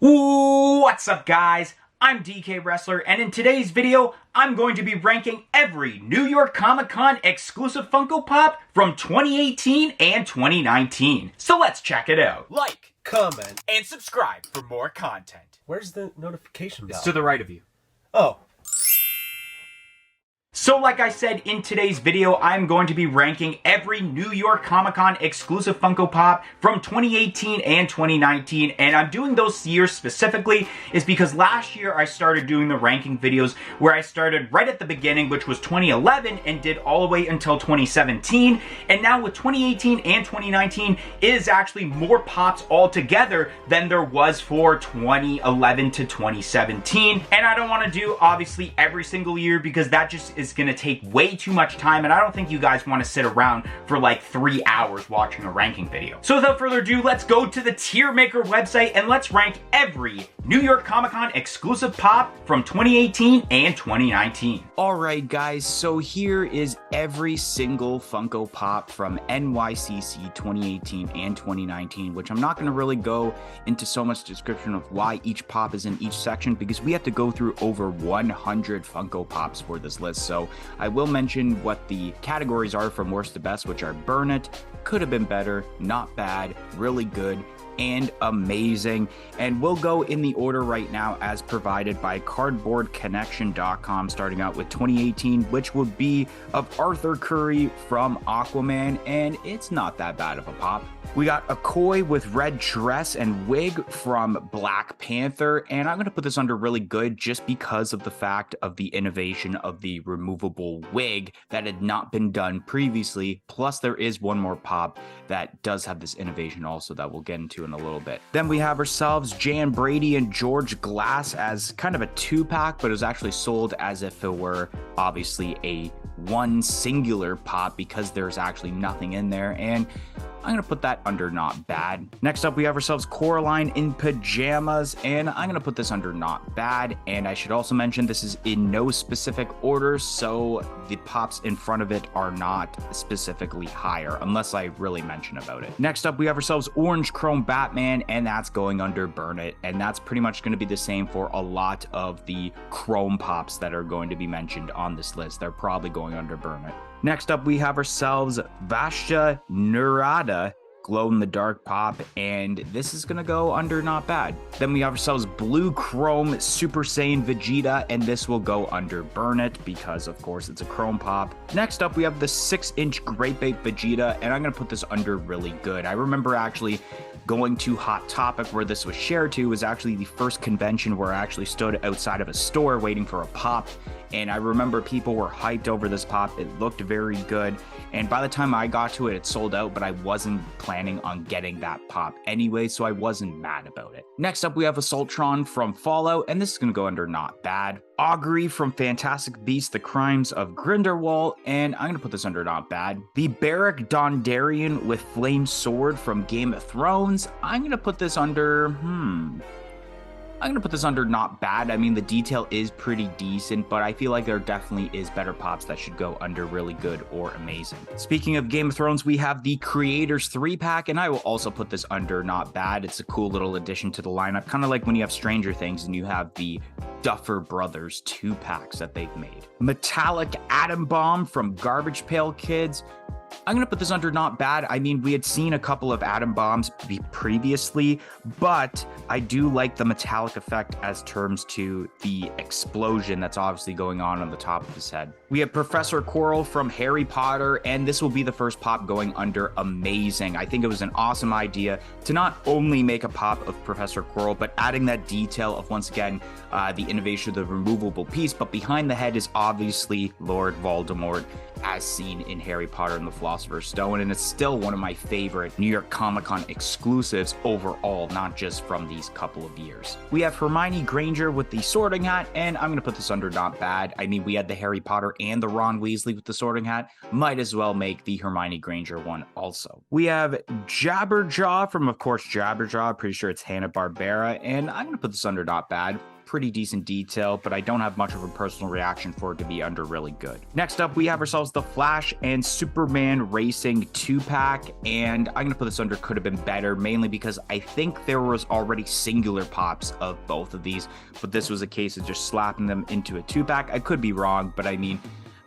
What's up, guys? I'm DK Wrestler, and in today's video, I'm going to be ranking every New York Comic Con exclusive Funko Pop from 2018 and 2019. So let's check it out. Like, comment, and subscribe for more content. Where's the notification bell? It's to the right of you. Oh. So like I said, in today's video, I'm going to be ranking every New York Comic Con exclusive Funko Pop from 2018 and 2019, and I'm doing those years specifically is because last year I started doing the ranking videos where I started right at the beginning, which was 2011, and did all the way until 2017, and now with 2018 and 2019 is actually more pops altogether than there was for 2011 to 2017, and I don't want to do obviously every single year because that just is going to take way too much time, and I don't think you guys want to sit around for like 3 hours watching a ranking video. So without further ado, let's go to the Tier Maker website and let's rank every New York Comic Con exclusive pop from 2018 and 2019. Alright guys, so here is every single Funko Pop from NYCC 2018 and 2019, which I'm not going to really go into so much description of why each pop is in each section because we have to go through over 100 Funko Pops for this list. So I will mention what the categories are from worst to best, which are Burn It, Could Have Been Better, Not Bad, Really Good, and Amazing. And we'll go in the order right now as provided by cardboardconnection.com, starting out with 2018, which would be of Arthur Curry from Aquaman, and it's not that bad of a pop. We got a Koi with red dress and wig from Black Panther, and I'm going to put this under really good just because of the fact of the innovation of the removable wig that had not been done previously. Plus, there is one more pop that does have this innovation also that we'll get into in a little bit. Then we have ourselves Jan Brady and George Glass as kind of a 2-pack, but it was actually sold as if it were obviously a one singular pop because there's actually nothing in there, and I'm going to put that under not bad. Next up, we have ourselves Coraline in pajamas, and I'm going to put this under not bad. And I should also mention this is in no specific order, so the pops in front of it are not specifically higher, unless I really mention about it. Next up, we have ourselves Orange Chrome Batman, and that's going under Burn It. And that's pretty much going to be the same for a lot of the Chrome pops that are going to be mentioned on this list. They're probably going under Burn It. Next up, we have ourselves Vasha Nurada glow-in-the-dark pop, and this is gonna go under not bad. Then we have ourselves Blue Chrome Super Saiyan Vegeta, and this will go under Burn It because, of course, it's a Chrome pop. Next up, we have the 6-inch Grape Vegeta, and I'm gonna put this under really good. I remember actually going to Hot Topic where this was shared to. Was actually the first convention where I actually stood outside of a store waiting for a pop, and I remember people were hyped over this pop. It looked very good, and by the time I got to it, it sold out, but I wasn't planning on getting that pop anyway, so I wasn't mad about it. Next up, we have Assaultron from Fallout, and this is going to go under not bad. Augury from Fantastic Beasts, The Crimes of Grindelwald, and I'm going to put this under not bad. The Beric Dondarrion with Flame Sword from Game of Thrones, I'm going to put this under, I'm going to put this under not bad. I mean, the detail is pretty decent, but I feel like there definitely is better pops that should go under really good or amazing. Speaking of Game of Thrones, we have the Creators 3-pack, and I will also put this under not bad. It's a cool little addition to the lineup, kind of like when you have Stranger Things and you have the Duffer Brothers 2-packs that they've made. Metallic Atom Bomb from Garbage Pail Kids. I'm going to put this under not bad. I mean, we had seen a couple of atom bombs previously, but I do like the metallic effect as terms to the explosion that's obviously going on the top of his head. We have Professor Quirrell from Harry Potter, and this will be the first pop going under amazing. I think it was an awesome idea to not only make a pop of Professor Quirrell, but adding that detail of, once again, the innovation of the removable piece, but behind the head is obviously Lord Voldemort, as seen in Harry Potter and the Philosopher's Stone, and it's still one of my favorite New York Comic Con exclusives overall, not just from these couple of years. We have Hermione Granger with the sorting hat, and I'm going to put this under not bad. I mean, we had the Harry Potter and the Ron Weasley with the sorting hat. Might as well make the Hermione Granger one also. We have Jabberjaw from, of course, Jabberjaw. Pretty sure it's Hanna-Barbera, and I'm going to put this under not bad. pretty decent detail, but I don't have much of a personal reaction for it to be under really good. Next up, we have ourselves the Flash and Superman Racing 2-pack, and I'm going to put this under could have been better, mainly because I think there was already singular pops of both of these, but this was a case of just slapping them into a 2-pack. I could be wrong, but I mean,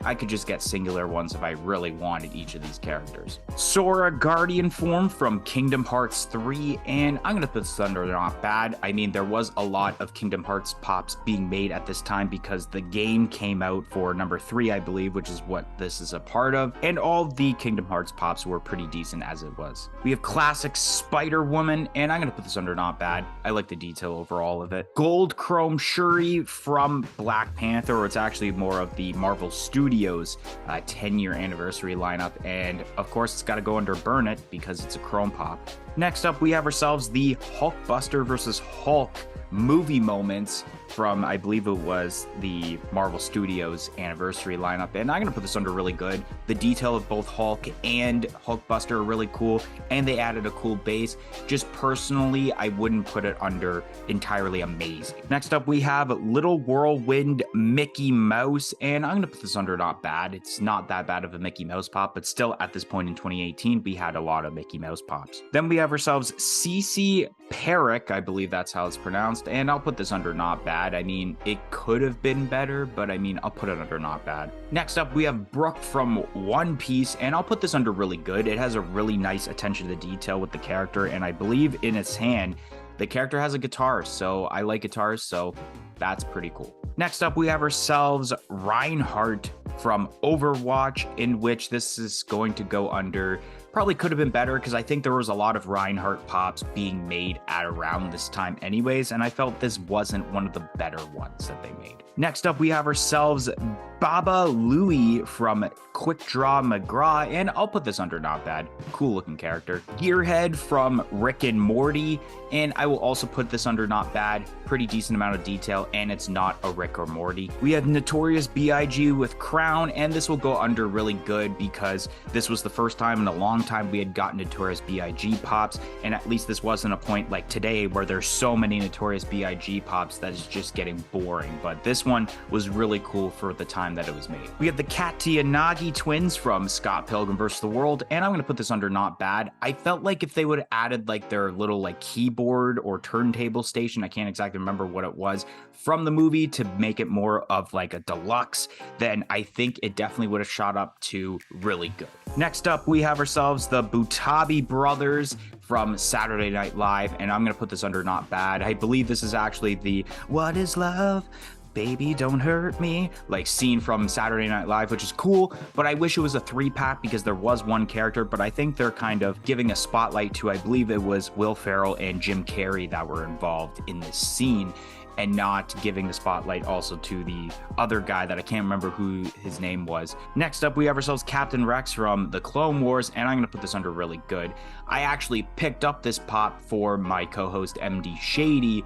I could just get singular ones if I really wanted each of these characters. Sora Guardian form from Kingdom Hearts 3, and I'm gonna put this under not bad. I mean, there was a lot of Kingdom Hearts pops being made at this time because the game came out for number 3, I believe, which is what this is a part of, and all the Kingdom Hearts pops were pretty decent as it was. We have classic Spider-Woman, and I'm gonna put this under not bad. I like the detail overall of it. Gold Chrome Shuri from Black Panther, or it's actually more of the Marvel Studios 10-year anniversary lineup, and of course it's got to go under Burn It because it's a chrome pop. Next up, we have ourselves the Hulkbuster versus Hulk movie moments from, I believe it was the Marvel Studios anniversary lineup, and I'm gonna put this under really good. The detail of both Hulk and Hulkbuster are really cool, and they added a cool base. Just personally, I wouldn't put it under entirely amazing. Next up, we have Little Whirlwind Mickey Mouse, and I'm gonna put this under not bad. It's not that bad of a Mickey Mouse pop, but still at this point in 2018, we had a lot of Mickey Mouse pops. Then we have ourselves CC Perrick, I believe that's how it's pronounced, and I'll put this under not bad. I mean, it could have been better, but I mean, I'll put it under not bad. Next up, we have Brooke from One Piece, and I'll put this under really good. It has a really nice attention to detail with the character, and I believe in its hand, the character has a guitar, so I like guitars, so that's pretty cool. Next up, we have ourselves Reinhardt from Overwatch, in which this is going to go under probably could have been better because I think there was a lot of Reinhardt pops being made at around this time anyways, and I felt this wasn't one of the better ones that they made. Next up, we have ourselves Baba Louie from Quick Draw McGraw, and I'll put this under not bad. Cool looking character. Gearhead from Rick and Morty, and I will also put this under not bad. Pretty decent amount of detail, and it's not a Rick or Morty. We have Notorious B.I.G. with Crown, and this will go under really good because this was the first time in a long time we had gotten Notorious B.I.G. pops, and at least this wasn't a point like today where there's so many Notorious B.I.G. pops that is just getting boring, but this one was really cool for the time that it was made. We have the Katya Nagi twins from Scott Pilgrim vs. the World, and I'm going to put this under not bad. I felt like if they would have added like their little like keyboard or turntable station, I can't exactly remember what it was, from the movie to make it more of like a deluxe, then I think it definitely would have shot up to really good. Next up, we have ourselves the Butabi Brothers from Saturday Night Live, and I'm going to put this under not bad. I believe this is actually the What is Love? Baby, don't hurt me, like scene from Saturday Night Live, which is cool, but I wish it was a 3-pack because there was one character, but I think they're kind of giving a spotlight to, I believe it was Will Ferrell and Jim Carrey that were involved in this scene, and not giving the spotlight also to the other guy that I can't remember who his name was. Next up, we have ourselves Captain Rex from the Clone Wars, and I'm going to put this under really good. I actually picked up this pop for my co-host MD Shady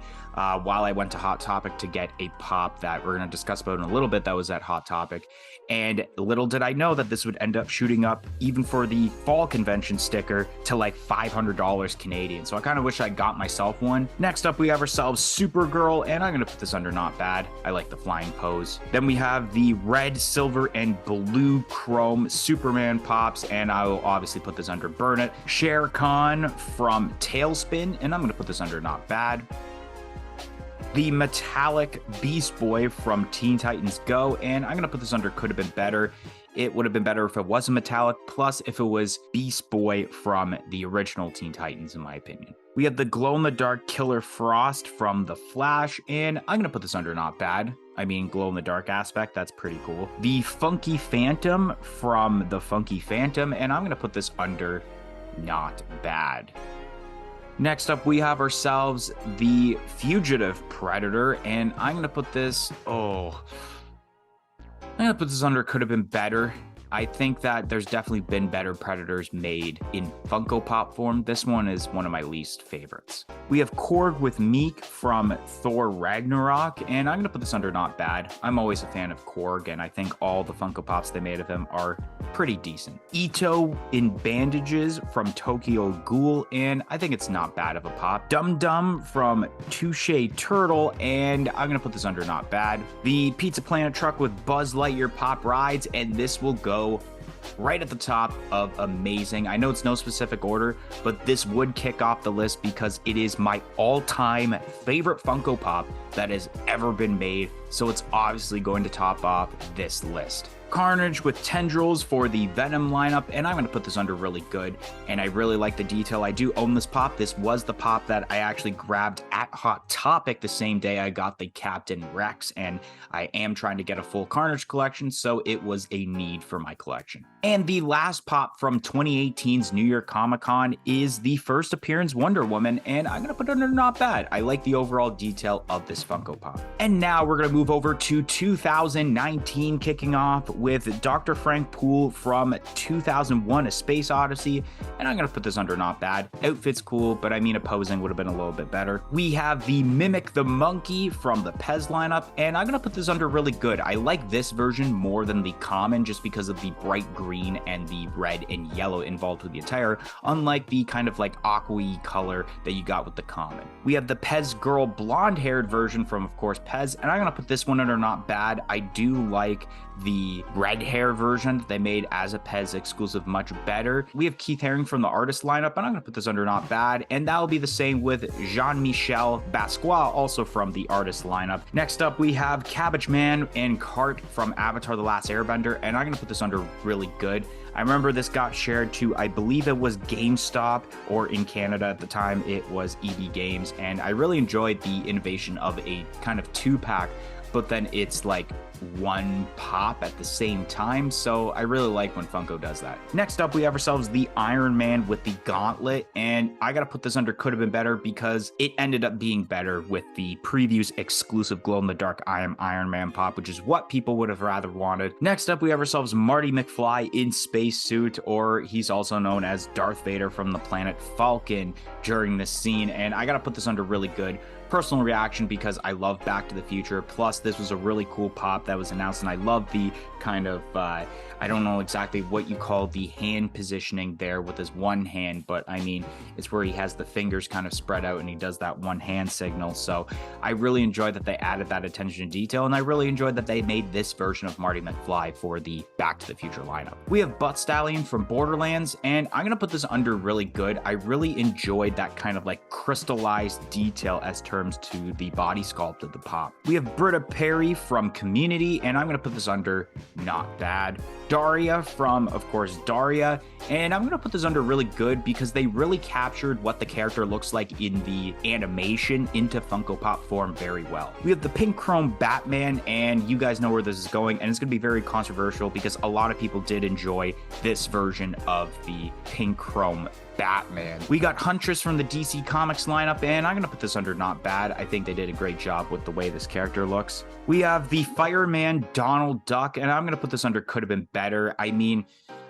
while I went to Hot Topic to get a pop that we're going to discuss about in a little bit that was at Hot Topic. And little did I know that this would end up shooting up, even for the fall convention sticker, to like $500 Canadian. So I kind of wish I got myself one. Next up, we have ourselves Supergirl, and I'm going to put this under not bad. I like the flying pose. Then we have the red, silver, and blue chrome Superman pops, and I will obviously put this under Burn It. Shere Khan from Tailspin, and I'm going to put this under not bad. The metallic Beast Boy from Teen Titans Go, and I'm going to put this under could have been better. It would have been better if it wasn't metallic, plus if it was Beast Boy from the original Teen Titans, in my opinion. We have the glow-in-the-dark Killer Frost from The Flash, and I'm going to put this under not bad. I mean, glow-in-the-dark aspect, that's pretty cool. The Funky Phantom from The Funky Phantom, and I'm going to put this under not bad. Next up, we have ourselves the Fugitive Predator, and I'm going to put this, I'm going to put this under could have been better. I think that there's definitely been better Predators made in Funko Pop form. This one is one of my least favorites. We have Korg with Meek from Thor Ragnarok, and I'm going to put this under not bad. I'm always a fan of Korg, and I think all the Funko Pops they made of him are pretty decent. Ito in bandages from Tokyo Ghoul, and I think it's not bad of a pop. Dum Dum from Touche Turtle, and I'm going to put this under not bad. The Pizza Planet truck with Buzz Lightyear pop rides, and this will go right at the top of amazing. I know it's no specific order, but this would kick off the list because it is my all-time favorite Funko Pop that has ever been made, so it's obviously going to top off this list. Carnage with tendrils for the Venom lineup, and I'm going to put this under really good, and I really like the detail. I do own this pop. This was the pop that I actually grabbed at Hot Topic the same day I got the Captain Rex, and I am trying to get a full Carnage collection, so it was a need for my collection. And the last pop from 2018's New York Comic Con is the first appearance Wonder Woman, and I'm going to put it under not bad. I like the overall detail of this Funko Pop. And now we're going to move over to 2019, kicking off with Dr. Frank Poole from 2001 A Space Odyssey, and I'm going to put this under not bad. Outfit's cool, but I mean opposing would have been a little bit better. We have the Mimic the Monkey from the Pez lineup, and I'm going to put this under really good. I like this version more than the common just because of the bright green and the red and yellow involved with the attire, unlike the kind of like aqua-y color that you got with the common. We have the Pez Girl blonde-haired version from, of course, Pez, and I'm going to put this one under not bad. I do like the red hair version that they made as a Pez exclusive much better. We have Keith Haring from the artist lineup, and I'm going to put this under not bad, and that will be the same with Jean-Michel Basquiat, also from the artist lineup. Next up, we have Cabbage Man and Cart from Avatar The Last Airbender, and I'm going to put this under really good. I remember this got shared to, I believe it was GameStop, or in Canada at the time, it was EB Games, and I really enjoyed the innovation of a kind of 2-pack, but then it's like one pop at the same time, so I really like when Funko does that. Next up, we have ourselves the Iron Man with the gauntlet, and I gotta put this under could have been better because it ended up being better with the previous exclusive glow-in-the-dark I Am Iron Man pop, which is what people would have rather wanted. Next up, we have ourselves Marty McFly in spacesuit, or he's also known as Darth Vader from the planet Falcon during this scene, and I gotta put this under really good. Personal reaction because I love Back to the Future, plus this was a really cool pop that was announced, and I love the kind of I don't know exactly what you call the hand positioning there with his one hand, but I mean it's where he has the fingers kind of spread out and he does that one hand signal. So I really enjoyed that they added that attention to detail, and I really enjoyed that they made this version of Marty McFly for the Back to the Future lineup. We have Butt Stallion from Borderlands, and I'm gonna put this under really good. I really enjoyed that kind of like crystallized detail as terms to the body sculpt of the pop. We have Britta Perry from Community, and I'm gonna put this under not bad. Daria from, of course, Daria, and I'm gonna put this under really good because they really captured what the character looks like in the animation into Funko Pop form very well. We have the Pink Chrome Batman, and you guys know where this is going, and it's gonna be very controversial because a lot of people did enjoy this version of the Pink Chrome Batman. We got Huntress from the DC Comics lineup, and I'm gonna put this under not bad. I think they did a great job with the way this character looks. We have the Fireman Donald Duck, and I'm gonna put this under could have been better. I mean,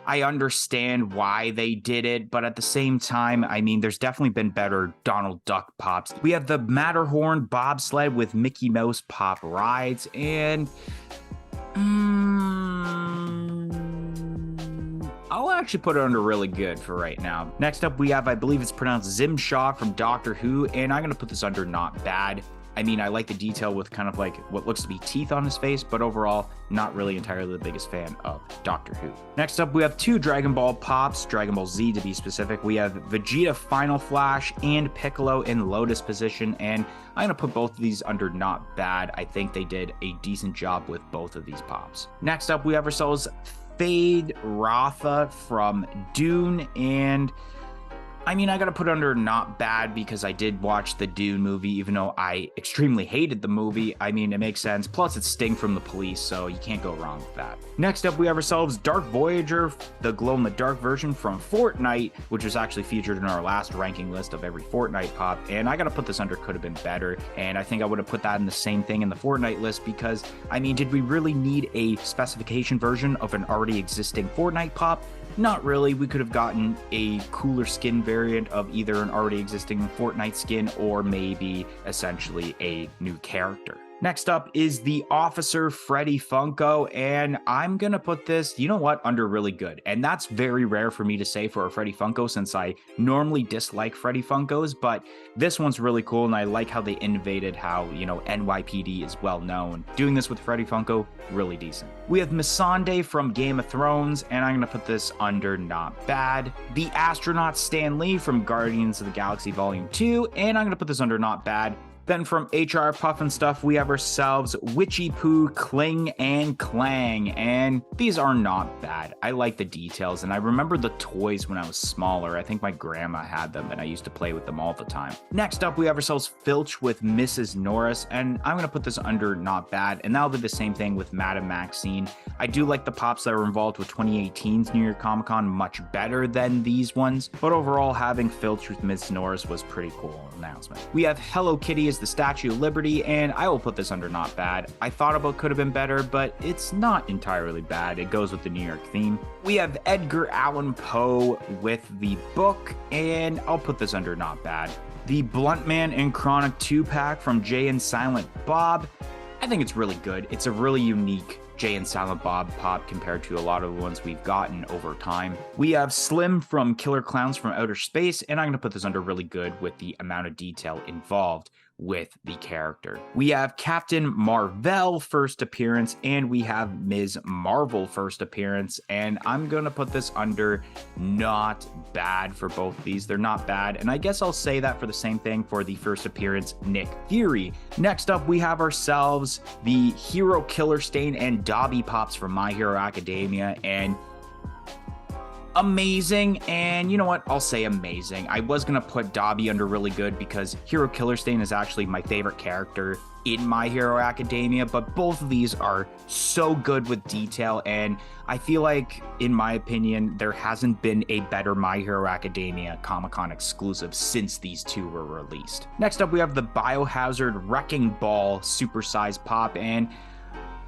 I understand why they did it, but at the same time, I mean, there's definitely been better Donald Duck pops. We have the Matterhorn bobsled with Mickey Mouse pop rides, and I'll actually put it under really good for right now. Next up, we have, I believe it's pronounced Zimshaw from Doctor Who, and I'm going to put this under not bad. I mean, I like the detail with kind of like what looks to be teeth on his face, but overall, not really entirely the biggest fan of Doctor Who. Next up, we have two Dragon Ball pops, Dragon Ball Z to be specific. We have Vegeta Final Flash and Piccolo in Lotus position, and I'm going to put both of these under not bad. I think they did a decent job with both of these pops. Next up, we have ourselves Fade Ratha from Dune, and I mean, I gotta put under not bad because I did watch the Dune movie, even though I extremely hated the movie. I mean, it makes sense. Plus, it's Sting from the Police, so you can't go wrong with that. Next up, we have ourselves Dark Voyager, the glow-in-the-dark version from Fortnite, which was actually featured in our last ranking list of every Fortnite pop. And I gotta put this under could have been better. And I think I would have put that in the same thing in the Fortnite list because, I mean, did we really need a specification version of an already existing Fortnite pop? Not really. We could have gotten a cooler skin variant of either an already existing Fortnite skin or maybe essentially a new character. Next up is the Officer Freddy Funko, and I'm gonna put this, you know what, under really good. And that's very rare for me to say for a Freddy Funko since I normally dislike Freddy Funkos, but this one's really cool and I like how they innovated how, you know, NYPD is well known. Doing this with Freddy Funko, really decent. We have Missandei from Game of Thrones, and I'm gonna put this under not bad. The Astronaut Stan Lee from Guardians of the Galaxy Volume 2, and I'm gonna put this under not bad. Then from HR Puff and Stuff, we have ourselves Witchy Poo, Kling, and Clang, and these are not bad. I like the details, and I remember the toys when I was smaller. I think my grandma had them, and I used to play with them all the time. Next up, we have ourselves Filch with Mrs. Norris, and I'm going to put this under not bad, and that'll be the same thing with Madame Maxine. I do like the pops that were involved with 2018's New York Comic Con much better than these ones, but overall, having Filch with Mrs. Norris was pretty cool announcement. We have Hello Kitty as the Statue of Liberty, and I will put this under not bad. I thought about could have been better, but it's not entirely bad. It goes with the New York theme. We have Edgar Allan Poe with the book, and I'll put this under not bad. The Bluntman and Chronic 2-pack from Jay and Silent Bob. I think it's really good. It's a really unique Jay and Silent Bob pop compared to a lot of the ones we've gotten over time. We have Slim from Killer Clowns from Outer Space, and I'm going to put this under really good with the amount of detail involved with the character. We have Captain Marvel first appearance, and we have Ms. Marvel first appearance, and I'm gonna put this under not bad for both of these. They're not bad, and I guess I'll say that for the same thing for the first appearance, Nick Fury. Next up, we have ourselves the Hero Killer Stain and Dobby Pops from My Hero Academia, and amazing, and you know what, I'll say amazing. I was gonna put Dobby under really good because Hero Killer Stain is actually my favorite character in My Hero Academia, but both of these are so good with detail, and I feel like, in my opinion, there hasn't been a better My Hero Academia Comic-Con exclusive since these two were released. Next up, we have the Biohazard Wrecking Ball Supersized Pop, and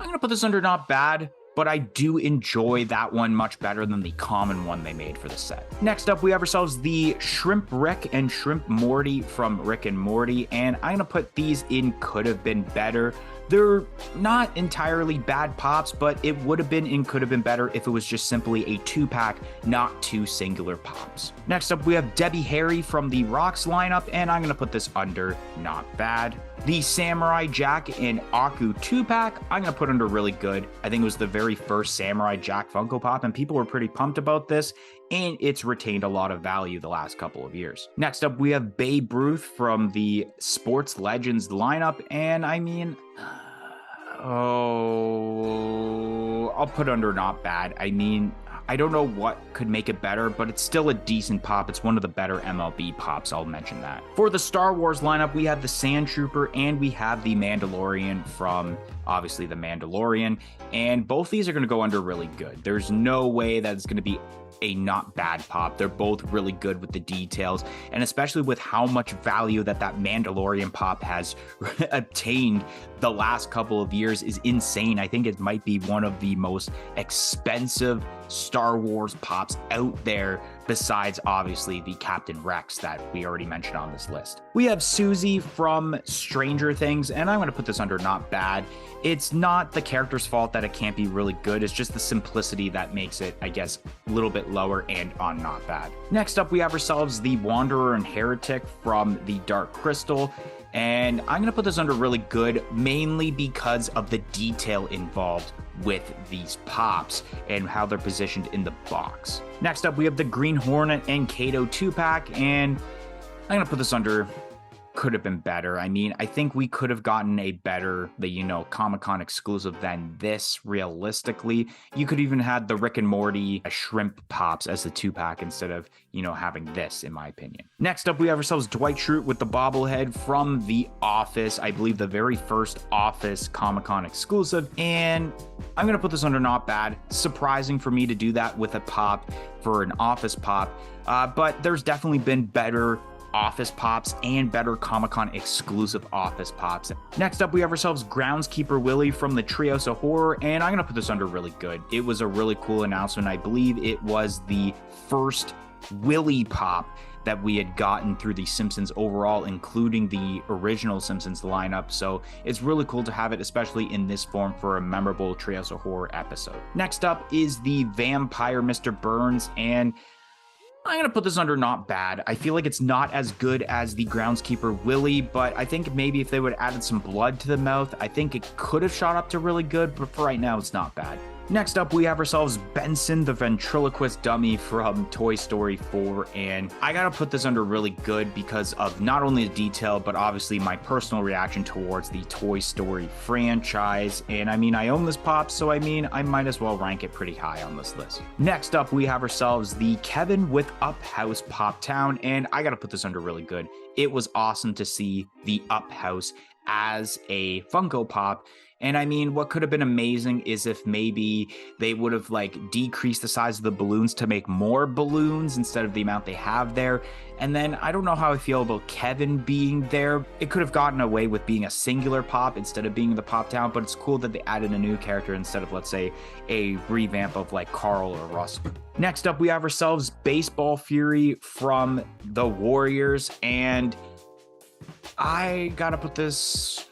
I'm gonna put this under not bad, but I do enjoy that one much better than the common one they made for the set. Next up, we have ourselves the Shrimp Rick and Shrimp Morty from Rick and Morty, and I'm gonna put these in could have been better. They're not entirely bad pops, but it would have been and could have been better if it was just simply a 2-pack, not 2 singular pops. Next up, we have Debbie Harry from the Rocks lineup, and I'm gonna put this under not bad. The Samurai Jack and Aku 2-pack, I'm gonna put under really good. I think it was the very first Samurai Jack Funko Pop, and people were pretty pumped about this, and it's retained a lot of value the last couple of years. Next up, we have Babe Ruth from the Sports Legends lineup, and I mean, I'll put under not bad. I mean, I don't know what could make it better, but it's still a decent pop. It's one of the better MLB pops, I'll mention that. For the Star Wars lineup, we have the Sand Trooper and we have the Mandalorian from, obviously, the Mandalorian, and both these are going to go under really good. There's no way that it's going to be a not bad pop. They're both really good with the details, and especially with how much value that Mandalorian pop has obtained the last couple of years is insane. I think it might be one of the most expensive Star Wars pops out there, besides obviously the Captain Rex that we already mentioned on this list. We have Susie from Stranger Things, and I'm going to put this under not bad. It's not the character's fault that it can't be really good. It's just the simplicity that makes it, I guess, a little bit lower and on not bad. Next up, we have ourselves the Wanderer and Heretic from the Dark Crystal, and I'm going to put this under really good, mainly because of the detail involved with these pops and how they're positioned in the box. Next up, we have the Green Hornet and Kato 2-pack, and I'm going to put this under could have been better. I mean, I think we could have gotten a better, Comic-Con exclusive than this, realistically. You could even had the Rick and Morty shrimp pops as the 2-pack instead of, having this, in my opinion. Next up, we have ourselves Dwight Schrute with the bobblehead from The Office. I believe the very first Office Comic-Con exclusive. And I'm going to put this under not bad. Surprising for me to do that with a pop for an Office pop. But there's definitely been better Office pops and better Comic-Con exclusive Office pops. Next up, we have ourselves Groundskeeper Willie from the Trios of Horror, and I'm gonna put this under really good. It was a really cool announcement. I believe it was the first Willie pop that we had gotten through the Simpsons overall, including the original Simpsons lineup. So it's really cool to have it, especially in this form, for a memorable Trios of Horror episode. Next up is the Vampire Mr. Burns, and I'm going to put this under not bad. I feel like it's not as good as the Groundskeeper Willie, but I think maybe if they would have added some blood to the mouth, I think it could have shot up to really good, but for right now, it's not bad. Next up, we have ourselves Benson, the ventriloquist dummy from Toy Story 4, and I gotta put this under really good because of not only the detail, but obviously my personal reaction towards the Toy Story franchise. And I mean, I own this pop, so I mean, I might as well rank it pretty high on this list. Next up, we have ourselves the Kevin with Up House Pop Town, and I gotta put this under really good. It was awesome to see the Up House as a Funko Pop. And I mean, what could have been amazing is if maybe they would have decreased the size of the balloons to make more balloons instead of the amount they have there. And then I don't know how I feel about Kevin being there. It could have gotten away with being a singular pop instead of being the Pop Town, but it's cool that they added a new character instead of, let's say, a revamp of Carl or Russell. Next up, we have ourselves Baseball Fury from the Warriors, and I gotta put this,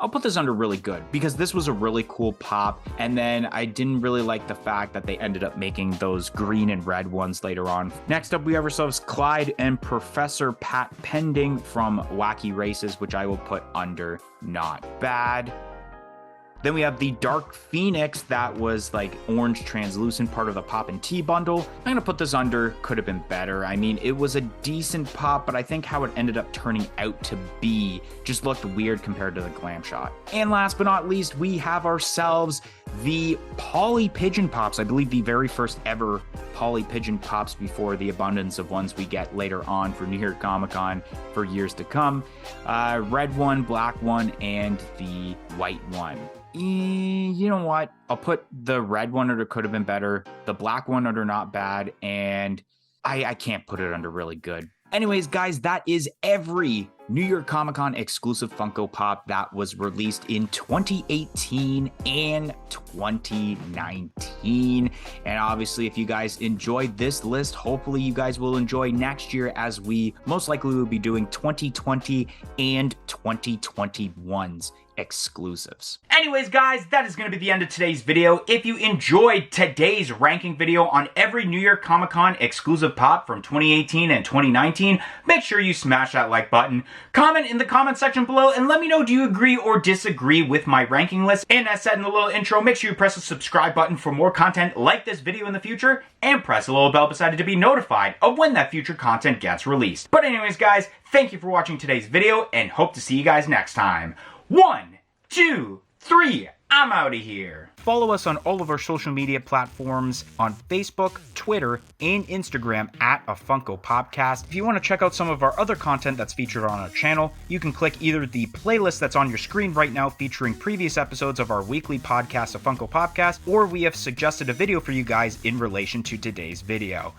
I'll put this under really good because this was a really cool pop. And then I didn't really like the fact that they ended up making those green and red ones later on. Next up, we have ourselves Clyde and Professor Pat Pending from Wacky Races, which I will put under not bad. Then we have the Dark Phoenix that was orange translucent, part of the Pop and Tea bundle. I'm gonna put this under could have been better. I mean, it was a decent pop, but I think how it ended up turning out to be just looked weird compared to the Glam Shot. And last but not least, we have ourselves the Polly Pigeon Pops. I believe the very first ever Polly Pigeon Pops before the abundance of ones we get later on for New York Comic Con for years to come. Red one, black one, and the white one. You know what? I'll put the red one under could have been better, the black one under not bad, and I can't put it under really good. Anyways, guys, that is every New York Comic Con exclusive Funko Pop that was released in 2018 and 2019. And obviously, if you guys enjoyed this list, hopefully you guys will enjoy next year, as we most likely will be doing 2020 and 2021's exclusives. Anyways, guys, that is going to be the end of today's video. If you enjoyed today's ranking video on every New York Comic Con exclusive pop from 2018 and 2019, make sure you smash that like button. Comment in the comment section below and let me know, do you agree or disagree with my ranking list? And as said in the little intro, make sure you press the subscribe button for more content like this video in the future, and press the little bell beside it to be notified of when that future content gets released. But anyways, guys, thank you for watching today's video and hope to see you guys next time. 1, 2, 3, I'm out of here. Follow us on all of our social media platforms on Facebook, Twitter, and Instagram at A Funko Popcast. If you want to check out some of our other content that's featured on our channel, you can click either the playlist that's on your screen right now featuring previous episodes of our weekly podcast, A Funko Popcast, or we have suggested a video for you guys in relation to today's video.